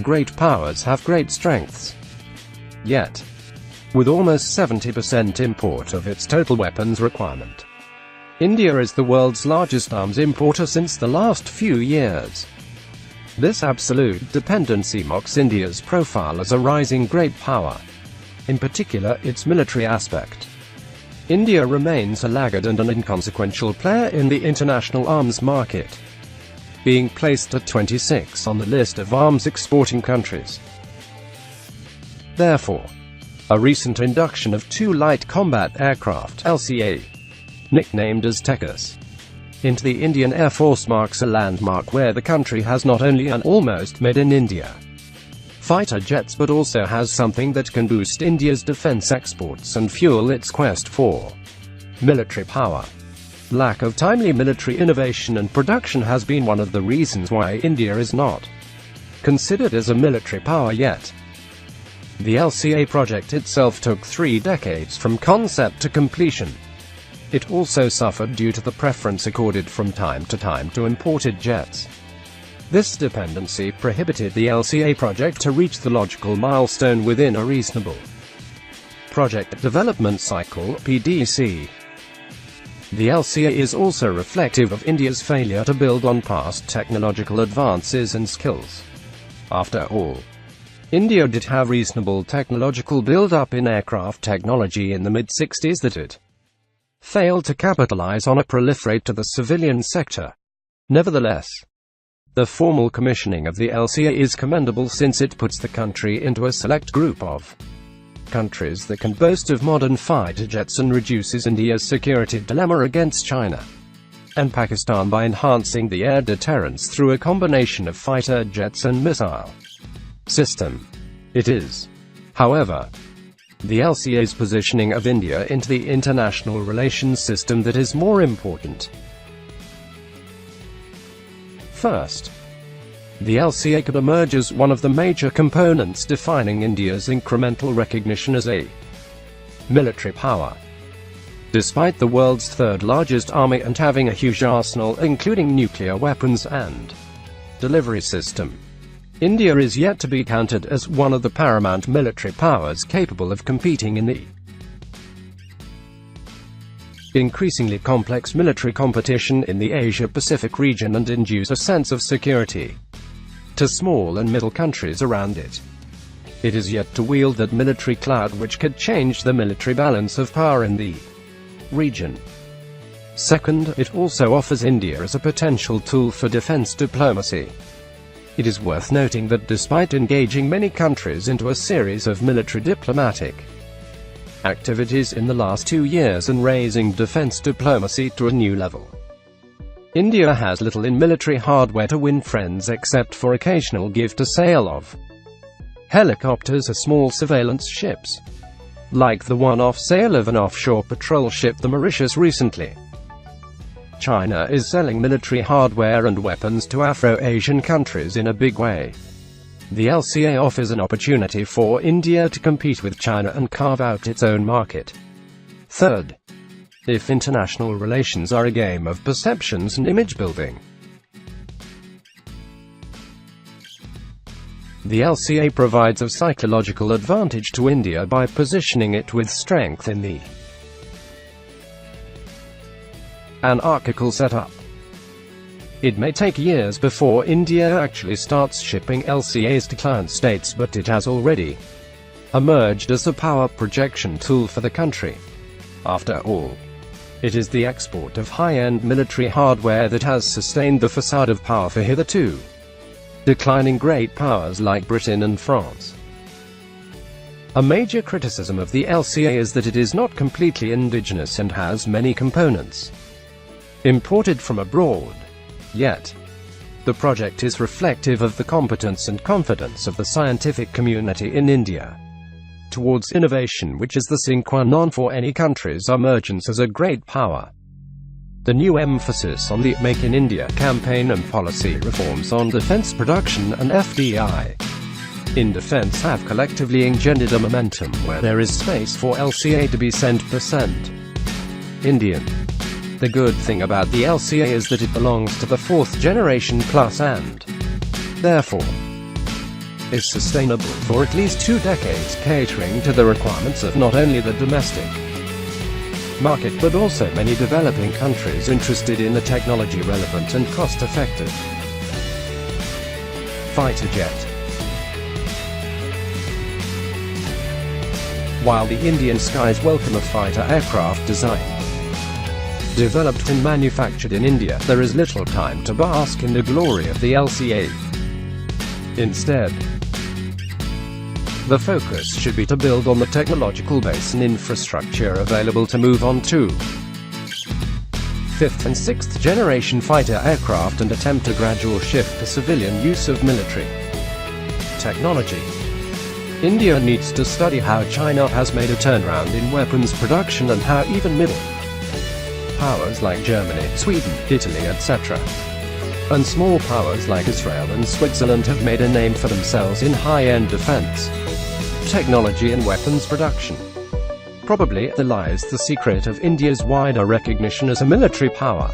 great powers have great strengths. Yet, with almost 70% import of its total weapons requirement, India is the world's largest arms importer since the last few years. This absolute dependency mocks India's profile as a rising great power, in particular its military aspect. India remains a laggard and an inconsequential player in the international arms market, being placed at 26 on the list of arms exporting countries. Therefore, a recent induction of 2 light combat aircraft (Lca), nicknamed as Tejas, into the Indian Air Force marks a landmark where the country has not only an almost made in India fighter jets but also has something that can boost India's defense exports and fuel its quest for military power. Lack of timely military innovation and production has been one of the reasons why India is not considered as a military power yet. The Lca project itself took 3 decades from concept to completion. It also suffered due to the preference accorded from time to time to imported jets. This dependency prohibited the Lca project to reach the logical milestone within a reasonable project development cycle (PDC). The Lca is also reflective of India's failure to build on past technological advances and skills. After all, India did have reasonable technological build-up in aircraft technology in the mid-60s that it failed to capitalize on or proliferate to the civilian sector. Nevertheless, the formal commissioning of the Lca is commendable since it puts the country into a select group of countries that can boast of modern fighter jets and reduces India's security dilemma against China and Pakistan by enhancing the air deterrence through a combination of fighter jets and missile system. It is, however, the Lca's positioning of India into the international relations system that is more important. First, the Lca could emerge as one of the major components defining India's incremental recognition as a military power. Despite the world's 3rd largest army and having a huge arsenal including nuclear weapons and delivery system, India is yet to be counted as one of the paramount military powers capable of competing in the increasingly complex military competition in the Asia-Pacific region and induce a sense of security to small and middle countries around it. It is yet to wield that military clout which could change the military balance of power in the region. Second, it also offers India as a potential tool for defense diplomacy. It is worth noting that despite engaging many countries into a series of military diplomatic activities in the last 2 years and raising defense diplomacy to a new level, India has little in military hardware to win friends except for occasional give-to-sale of helicopters or small surveillance ships, like the one-off sale of an offshore patrol ship the Mauritius recently. China is selling military hardware and weapons to Afro-Asian countries in a big way. The Lca offers an opportunity for India to compete with China and carve out its own market. Third, if international relations are a game of perceptions and image building, the Lca provides a psychological advantage to India by positioning it with strength in the anarchical setup. It may take years before India actually starts shipping Lcas to client states, but it has already emerged as a power projection tool for the country. After all, it is the export of high-end military hardware that has sustained the facade of power for hitherto declining great powers like Britain and France. A major criticism of the Lca is that it is not completely indigenous and has many components imported from abroad. Yet, the project is reflective of the competence and confidence of the scientific community in India towards innovation, which is the sine qua non for any country's emergence as a great power. The new emphasis on the Make in India campaign and policy reforms on defense production and FDI in defense have collectively engendered a momentum where there is space for Lca to be sent % Indian. The good thing about the Lca is that it belongs to the 4th generation plus and, therefore, is sustainable for at least 2 decades, catering to the requirements of not only the domestic market but also many developing countries interested in the technology relevant and cost-effective fighter jet. While the Indian skies welcome a fighter aircraft design developed and manufactured in India, there is little time to bask in the glory of the Lca. Instead, the focus should be to build on the technological base and infrastructure available to move on to 5th and 6th generation fighter aircraft and attempt a gradual shift to civilian use of military technology. India needs to study how China has made a turnaround in weapons production and how even middle powers like Germany, Sweden, Italy, etc., and small powers like Israel and Switzerland have made a name for themselves in high-end defense technology and weapons production. Probably there lies the secret of India's wider recognition as a military power.